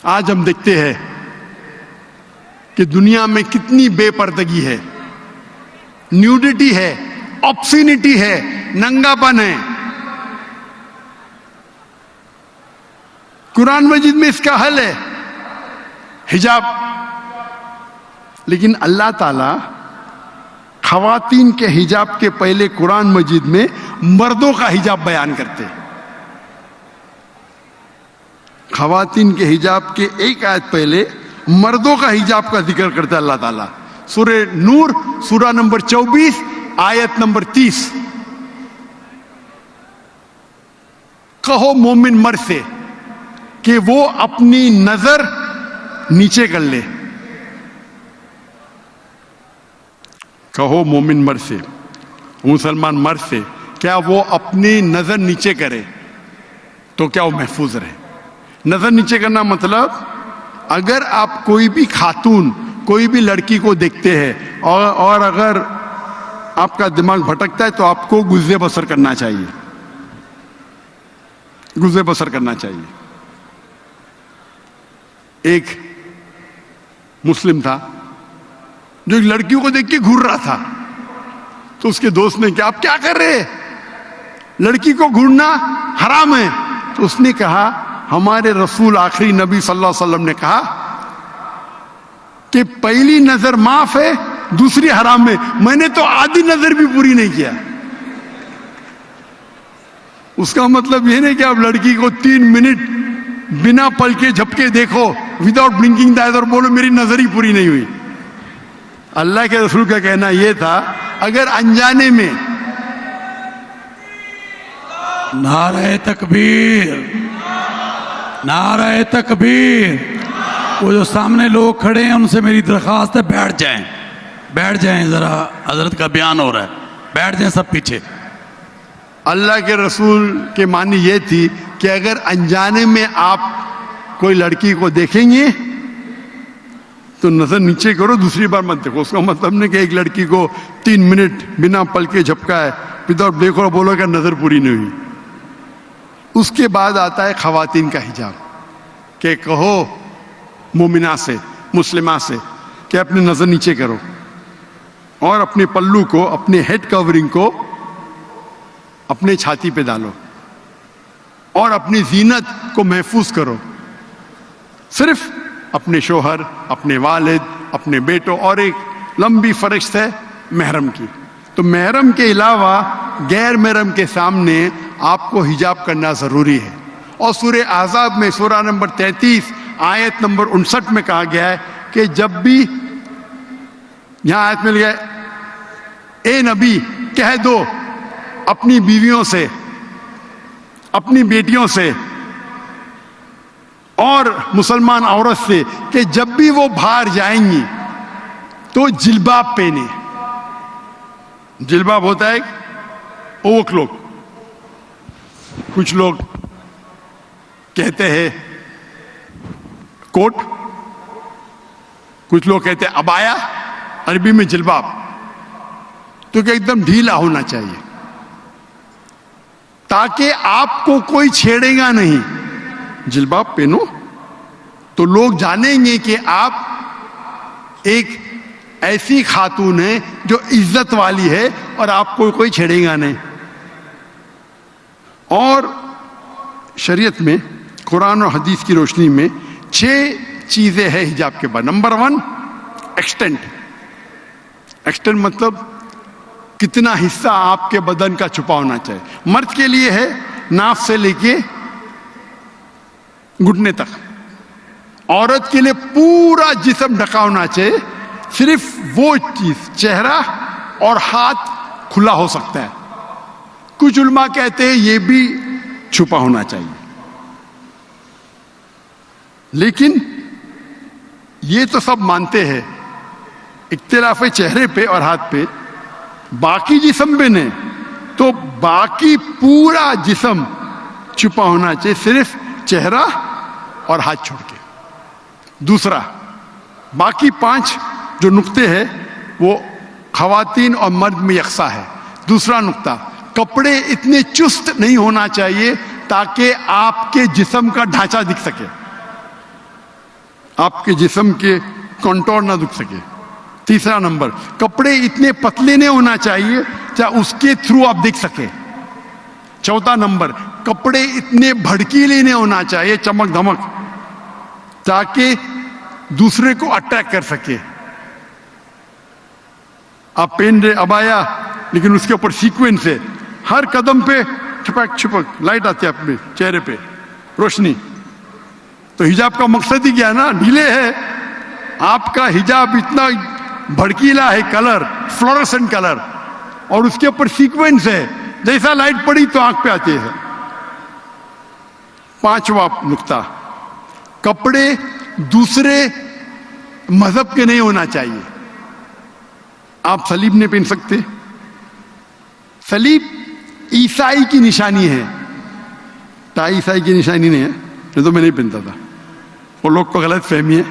آج ہم دیکھتے ہیں کہ دنیا میں کتنی بے پردگی ہے، نیوڈیٹی ہے، آبسینٹی ہے، ننگا پن ہے. قرآن مجید میں اس کا حل ہے، حجاب. لیکن اللہ تعالیٰ خواتین کے حجاب کے پہلے قرآن مجید میں مردوں کا حجاب بیان کرتے. خواتین کے حجاب کے ایک آیت پہلے مردوں کا حجاب کا ذکر کرتا ہے اللہ تعالیٰ. سورہ نور سورہ نمبر 24 آیت نمبر 30. کہو مومن مرد سے کہ وہ اپنی نظر نیچے کر لے. کہو مومن مرد سے، مسلمان مرد سے، کیا وہ اپنی نظر نیچے کرے تو کیا وہ محفوظ رہے. نظر نیچے کرنا مطلب اگر آپ کوئی بھی خاتون، کوئی بھی لڑکی کو دیکھتے ہیں اور اگر آپ کا دماغ بھٹکتا ہے تو آپ کو گزر بسر کرنا چاہیے، گزر بسر کرنا چاہیے. ایک مسلم تھا جو ایک لڑکیوں کو دیکھ کے گھور رہا تھا، تو اس کے دوست نے کہا آپ کیا کر رہے، لڑکی کو گھورنا حرام ہے. تو اس نے کہا ہمارے رسول آخری نبی صلی اللہ علیہ وسلم نے کہا کہ پہلی نظر معاف ہے، دوسری حرام ہے. میں نے تو آدھی نظر بھی پوری نہیں کیا. اس کا مطلب یہ نہیں کہ آپ لڑکی کو 3 منٹ بنا پل کے جھپکے دیکھو وداؤٹ بلنکنگ دا آئز اور بولو میری نظر ہی پوری نہیں ہوئی. اللہ کے رسول کا کہنا یہ تھا اگر انجانے میں نعرہ تکبیر، نعرہ تکبیر. وہ جو سامنے لوگ کھڑے ہیں ان سے میری درخواست ہے بیٹھ جائیں، بیٹھ جائیں، ذرا حضرت کا بیان ہو رہا ہے، بیٹھ جائیں سب پیچھے. اللہ کے رسول کے معنی یہ تھی کہ اگر انجانے میں آپ کوئی لڑکی کو دیکھیں گے تو نظر نیچے کرو، دوسری بار مت دیکھو. اس کا مطلب نہیں کہ ایک لڑکی کو 3 منٹ بنا پل کے جھپکا ہے وداؤٹ دیکھو بولو کہ نظر پوری نہیں ہوئی. اس کے بعد آتا ہے خواتین کا حجاب، کہ کہو مومنہ سے، مسلمہ سے کہ اپنی نظر نیچے کرو اور اپنے پلو کو، اپنے ہیڈ کورنگ کو اپنے چھاتی پہ ڈالو اور اپنی زینت کو محفوظ کرو. صرف اپنے شوہر، اپنے والد، اپنے بیٹوں اور ایک لمبی فہرست ہے محرم کی. تو محرم کے علاوہ غیر محرم کے سامنے آپ کو حجاب کرنا ضروری ہے. اور سورہ احزاب میں سورہ نمبر 33 آیت نمبر 59 میں کہا گیا ہے کہ جب بھی یہاں آیت میں لکھا ہے اے نبی کہہ دو اپنی بیویوں سے، اپنی بیٹیوں سے اور مسلمان عورت سے کہ جب بھی وہ باہر جائیں گی تو جلباب پہنے. جلباب ہوتا ہے اوور کلوک، کچھ لوگ کہتے ہیں کوٹ، کچھ لوگ کہتے ہیں عبایا، عربی میں جلباب. تو کہ ایک دم ڈھیلا ہونا چاہیے تاکہ آپ کو کوئی چھیڑے گا نہیں. جلباب پہنو تو لوگ جانیں گے کہ آپ ایک ایسی خاتون ہیں جو عزت والی ہے اور آپ کو کوئی چھیڑے گا نہیں. اور شریعت میں قرآن اور حدیث کی روشنی میں 6 چیزیں ہیں حجاب کے بعد. Number 1 extent. ایکسٹینٹ مطلب کتنا حصہ آپ کے بدن کا چھپا ہونا چاہیے. مرد کے لیے ہے ناف سے لے کے گھٹنے تک، عورت کے لیے پورا جسم ڈھکا ہونا چاہیے. صرف وہ چیز چہرہ اور ہاتھ کھلا ہو سکتا ہے. کچھ علماء کہتے ہیں یہ بھی چھپا ہونا چاہیے. لیکن یہ تو سب مانتے ہیں، اختلاف ہے چہرے پہ اور ہاتھ پہ. باقی جسم پہ نہیں، تو باقی پورا جسم چھپا ہونا چاہیے، صرف چہرہ اور ہاتھ چھوڑ کے. دوسرا، باقی 5 جو نقطے ہیں وہ خواتین اور مرد میں یکساں ہے. دوسرا نقطہ، کپڑے اتنے چست نہیں ہونا چاہیے تاکہ آپ کے جسم کا ڈھانچہ دکھ سکے. آپ کے جسم کے کنٹور نہ دکھ سکے. تیسرا نمبر, کپڑے اتنے پتلے نہیں ہونا چاہیے چاہے اس کے تھرو آپ دیکھ سکے. چوتھا نمبر, کپڑے اتنے بھڑکیلے نہیں ہونا چاہیے, چمک دھمک, تاکہ دوسرے کو اٹریکٹ کر سکے. آپ پہن رہے ابایا لیکن اس کے اوپر سیکوینس ہے, ہر قدم پہ چھپک چھپک لائٹ آتی ہے اپنے چہرے پہ, روشنی. تو حجاب کا مقصد ہی کیا ہے نا, ڈھیلے ہے. آپ کا حجاب اتنا بھڑکیلا ہے, کلر فلورسنٹ کلر, اور اس کے اوپر سیکوینس ہے, جیسا لائٹ پڑی تو آنکھ پہ آتی ہے. پانچواں نقطہ, کپڑے دوسرے مذہب کے نہیں ہونا چاہیے. آپ صلیب نہیں پہن سکتے. صلیب عیسائی کی نشانی ہے, ٹائی عیسائی کی نشانی نہیں ہے, نہیں تو میں نہیں پہنتا تھا. وہ لوگ کو غلط فہمی ہے.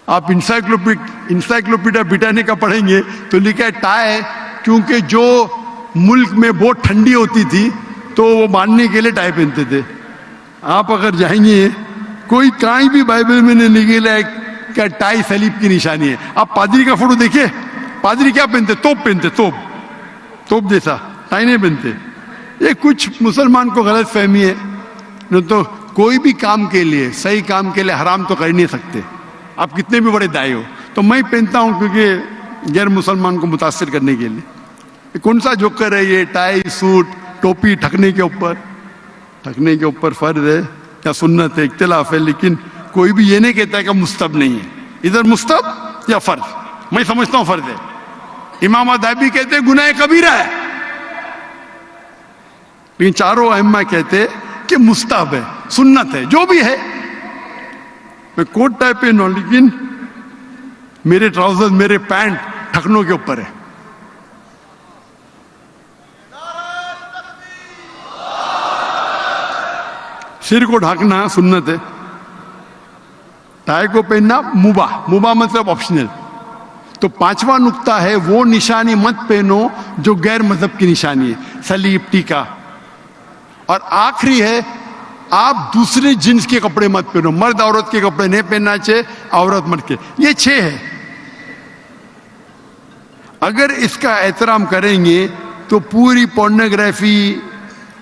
آپ انسائکلوپیڈیا بریٹانیکا پڑھیں گے تو لکھا ہے ٹائی, کیونکہ جو ملک میں بہت ٹھنڈی ہوتی تھی تو وہ باندھنے کے لیے ٹائی پہنتے تھے. آپ اگر جائیں گے کوئی کہیں بھی بائبل میں نہیں لکھا ہے کہ ٹائی صلیب کی نشانی ہے. آپ پادری کا فوٹو دیکھیں, پادری کیا پہنتے, توپ پہنتے, توپ جیسا, ٹائی نہیں پہنتے. یہ کچھ مسلمان کو غلط فہمی ہے. نہیں تو کوئی بھی کام کے لیے, صحیح کام کے لیے حرام تو کر نہیں سکتے, آپ کتنے بھی بڑے دائی ہو. تو میں پہنتا ہوں کیونکہ غیر مسلمان کو متاثر کرنے کے لیے. کون سا جوکر ہے یہ, ٹائی سوٹ ٹوپی ڈھکنے کے اوپر فرض ہے یا سنت ہے, اختلاف ہے, لیکن کوئی بھی یہ نہیں کہتا ہے کہ مستحب نہیں ہے. ادھر مستحب یا فرض, میں سمجھتا ہوں فرض ہے. امام ادھابی کہتے ہیں گناہ کبیرہ ہے, لیکن چاروں ائمہ کہتے کہ مستحب ہے, سنت ہے, جو بھی ہے. میں کوٹ ٹائی پہنوں لیکن میرے ٹراؤزر میرے پینٹ ڈھکنوں کے اوپر ہے. سر کو ڈھانکنا سنت ہے, ٹائی کو پہننا مباح مطلب آپشنل. تو پانچواں نقطہ ہے وہ نشانی مت پہنو جو غیر مذہب کی نشانی ہے, صلیب, ٹیکا. اور آخری ہے آپ دوسرے جنس کے کپڑے مت پہنو, مرد عورت کے کپڑے نہیں پہننا چاہیے, عورت مرد کے. یہ 6 ہے. اگر اس کا احترام کریں گے تو پوری پورنوگرافی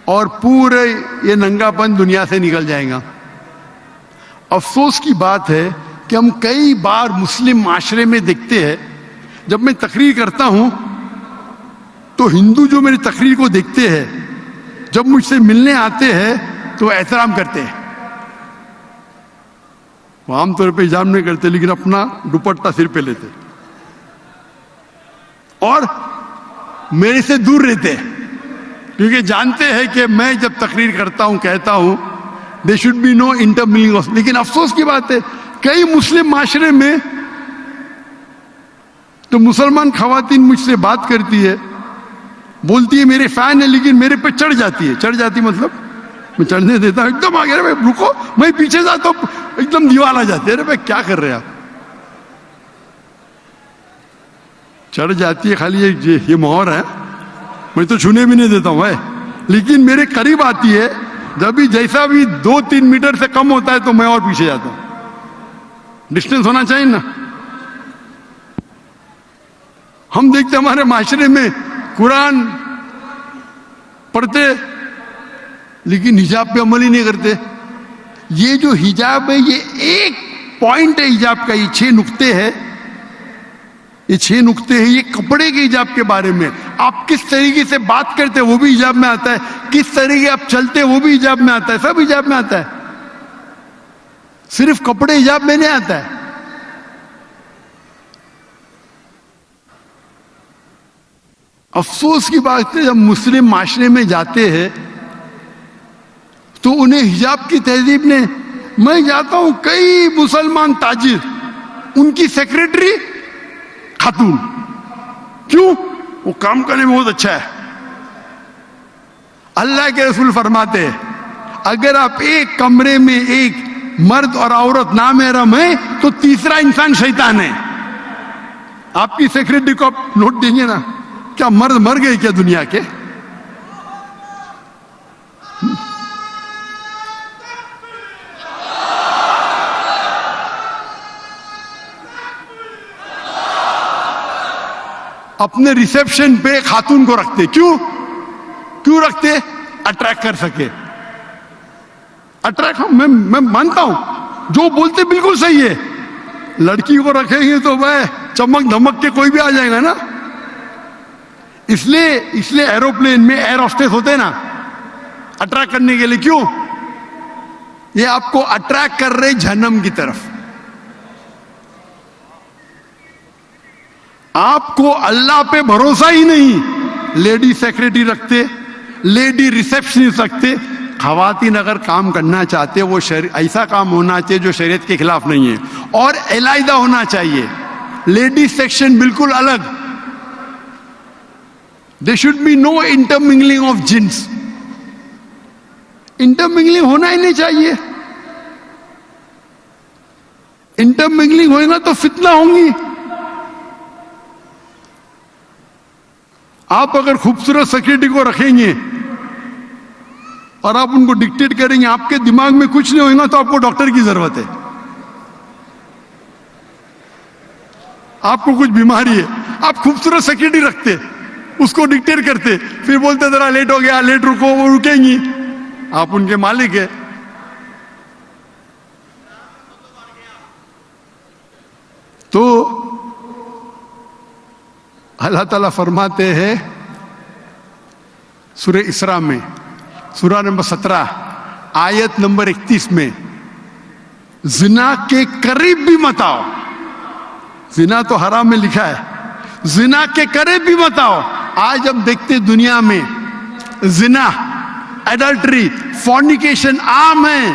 اور پورے یہ ننگا پن دنیا سے نکل جائے گا. افسوس کی بات ہے کہ ہم کئی بار مسلم معاشرے میں دیکھتے ہیں, جب میں تقریر کرتا ہوں تو ہندو جو میری تقریر کو دیکھتے ہیں, جب مجھ سے ملنے آتے ہیں تو احترام کرتے ہیں. وہ عام طور پہ حجاب نہیں کرتے لیکن اپنا دوپٹہ سر پہ لیتے اور میرے سے دور رہتے, کیونکہ جانتے ہیں کہ میں جب تقریر کرتا ہوں کہتا ہوں دے شوڈ بی نو انٹرمنگنگ. لیکن افسوس کی بات ہے کئی مسلم معاشرے میں تو مسلمان خواتین مجھ سے بات کرتی ہے, بولتی ہے میرے فین ہے, لیکن میرے پہ چڑھ جاتی مطلب میں چڑھنے دیتا ہوں, ایک دم آگے رہے, رکو, میں پیچھے جاتا ہوں, ایک دم دیوال آ جاتے. ارے بھائی کیا کر رہے آپ, چڑھ جاتی ہے. خالی یہ مہر ہے, میں تو چھونے بھی نہیں دیتا ہوں. لیکن میرے قریب آتی ہے, جب بھی جیسا بھی 2-3 میٹر سے کم ہوتا ہے تو میں اور پیچھے جاتا ہوں. ڈسٹینس ہونا چاہیے نا. ہم دیکھتے ہمارے معاشرے میں قرآن پڑھتے لیکن حجاب پہ عمل ہی نہیں کرتے. یہ جو حجاب ہے یہ ایک پوائنٹ ہے حجاب کا, یہ 6 نقطے ہیں. یہ 6 نقطے ہیں یہ کپڑے کے حجاب کے بارے میں. آپ کس طریقے سے بات کرتے وہ بھی حجاب میں آتا ہے, کس طریقے آپ چلتے وہ بھی حجاب میں آتا ہے, سب حجاب میں آتا ہے. صرف کپڑے حجاب میں نہیں آتا ہے. افسوس کی بات ہے جب مسلم معاشرے میں جاتے ہیں تو انہیں حجاب کی تہذیب نے, میں جاتا ہوں کئی مسلمان تاجر, ان کی سیکریٹری خاتون, کیوں؟ وہ کام کرنے میں بہت اچھا ہے. اللہ کے رسول فرماتے ہیں اگر آپ ایک کمرے میں ایک مرد اور عورت نامحرم ہے تو تیسرا انسان شیطان ہے. آپ کی سیکریٹری کو آپ نوٹ دیں گے نا, کیا مرد مر گئے کیا دنیا کے؟ اپنے ریسیپشن پہ خاتون کو رکھتے. کیوں رکھتے؟ اٹریکٹ کر سکے. اٹریکٹ میں مانتا ہوں, جو بولتے بالکل صحیح ہے. لڑکی کو رکھیں گے تو بھائی چمک دھمک کے کوئی بھی آ جائے گا نا. اس لیے ایروپلین میں ایئر ہوسٹس ہوتے ہیں نا, اٹریکٹ کرنے کے لیے. کیوں؟ یہ آپ کو اٹریکٹ کر رہے جہنم کی طرف. آپ کو اللہ پہ بھروسہ ہی نہیں. لیڈی سیکرٹری رکھتے, لیڈی ریسیپشنسٹ رکھتے. خواتین اگر کام کرنا چاہتے وہ ایسا کام ہونا چاہیے جو شریعت کے خلاف نہیں ہے, اور علیحدہ ہونا چاہیے. لیڈی سیکشن بالکل الگ. There should be no intermingling of jinns. انٹرمنگلنگ ہونا ہی نہیں چاہیے. انٹرمنگلنگ ہوئے گا تو فتنہ ہوں گی. آپ اگر خوبصورت سیکرٹری کو رکھیں گے اور آپ ان کو ڈکٹیٹ کریں گے, آپ کے دماغ میں کچھ نہیں ہوگا, تو آپ کو ڈاکٹر کی ضرورت ہے. آپ کو کچھ بیماری ہے, آپ خوبصورت سیکرٹری رکھتے, اس کو ڈکٹیٹ کرتے, پھر بولتے ذرا لیٹ ہو گیا, لیٹ رکو, وہ رکیں گی. آپ ان کے مالک ہیں. تو اللہ تعالیٰ فرماتے ہیں سورہ اسراء میں, سورہ نمبر 17 آیت نمبر 31 میں, زنا کے قریب بھی مت آؤ. زنا تو حرام میں لکھا ہے, زنا کے قریب بھی مت آؤ. آج ہم دیکھتے دنیا میں زنا, ایڈلٹری, فورنیکیشن عام ہے.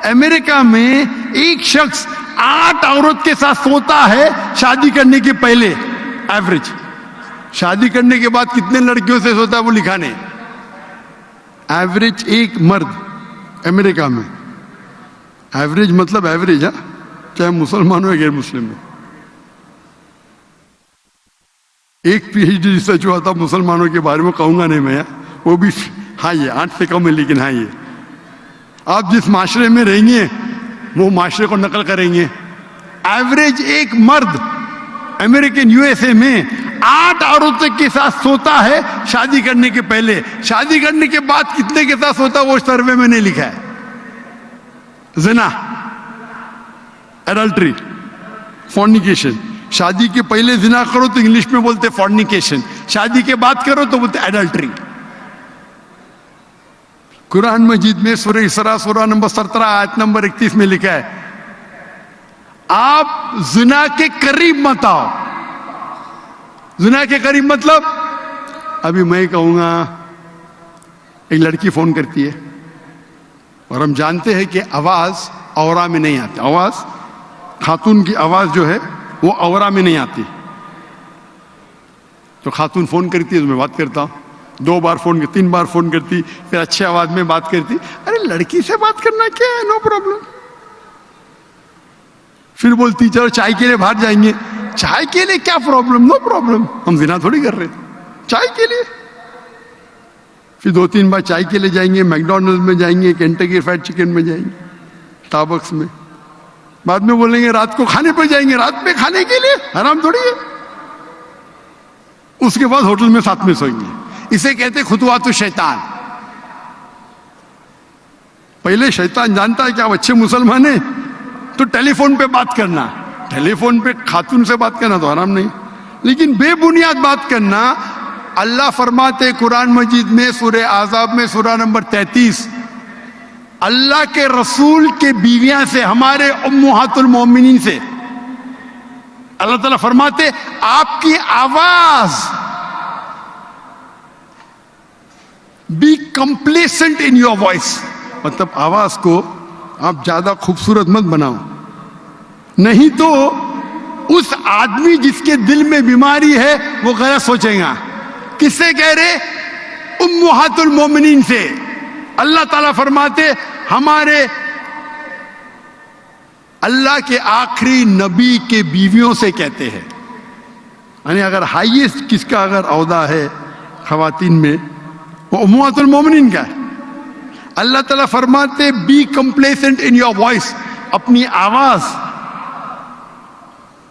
امریکہ میں ایک شخص 8 عورت کے ساتھ سوتا ہے شادی کرنے کے پہلے. ایوریج. شادی کرنے کے بعد کتنے لڑکیوں سے سوتا ہے وہ لکھا نہیں. ایوریج ایک مرد امریکہ میں, ایوریج مطلب ایوریج, چاہے مسلمان ہو یا غیر مسلم ہو. ایک پی ایچ ڈی ریسرچ ہوا تھا مسلمانوں کے بارے میں, کہوں گا نہیں میں, وہ بھی ہاں یہ 8 سے کم ہے, لیکن ہاں یہ آپ جس معاشرے میں رہیں گے وہ معاشرے کو نقل کریں گے. ایوریج ایک مرد امریکن یو ایس اے میں 8 عورتوں کے ساتھ سوتا ہے شادی کرنے کے پہلے. شادی کرنے کے بعد کتنے کے ساتھ سوتا وہ سروے میں نہیں لکھا ہے. زنا, ایڈلٹری, فورنیکیشن. شادی کے پہلے زنا کرو تو انگلش میں بولتے فورنیکیشن, شادی کے بعد کرو تو بولتے ایڈلٹری. قرآن مجید میں سورہ اسراء سورہ نمبر 17 آیت نمبر 31 میں لکھا ہے, آپ زنا کے قریب مت آؤ. زنا کے قریب مطلب, ابھی میں کہوں گا ایک لڑکی فون کرتی ہے اور ہم جانتے ہیں کہ آواز اورا میں نہیں آتی. آواز, خاتون کی آواز جو ہے وہ اورا میں نہیں آتی. تو خاتون فون کرتی ہے تو میں بات کرتا ہوں, 2 بار فون کرتی, 3 بار فون کرتی, پھر اچھے آواز میں بات کرتی. ارے لڑکی سے بات کرنا کیا ہے, نو پرابلم. پھر بولتی چلو چائے کے لیے باہر جائیں گے. چائے کے لیے کیا پرابلم, نو پرابلم, ہم زنا تھوڑی کر رہے, چائے کے لیے. پھر 2-3 بار چائے کے لیے جائیں گے, میکڈونلڈ میں جائیں گے, کینٹکی فرائڈ چکن میں جائیں گے, اسٹاربکس میں. بعد میں بولیں گے رات کو کھانے پہ جائیں گے. رات میں کھانے کے لیے حرام تھوڑی ہے. اس کے بعد ہوٹل میں ساتھ میں سوئیں گے. اسے کہتے خطوات الشیطان. پہلے شیطان جانتا ہے کہ آپ اچھے مسلمان ہیں تو ٹیلی فون پہ بات کرنا, ٹیلی فون پہ خاتون سے بات کرنا تو حرام نہیں, لیکن بے بنیاد بات کرنا. اللہ فرماتے قرآن مجید میں سورہ احزاب میں سورہ نمبر 33, اللہ کے رسول کے بیویاں سے, ہمارے امہات المومنین سے, اللہ تعالیٰ فرماتے آپ کی آواز be complacent in your voice, مطلب آواز کو آپ زیادہ خوبصورت مت بناؤ, نہیں تو اس آدمی جس کے دل میں بیماری ہے وہ غلط سوچے گا. کس سے کہہ رہے؟ امہات المومنین سے. اللہ تعالیٰ فرماتے ہمارے اللہ کے آخری نبی کے بیویوں سے کہتے ہیں, یعنی اگر ہائیسٹ کس کا اگر عہدہ ہے خواتین میں وہ امہات المومنین کا ہے. اللہ تعالیٰ فرماتے be complacent in your voice, اپنی آواز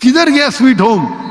کدھر گیا سویٹ ہوم؟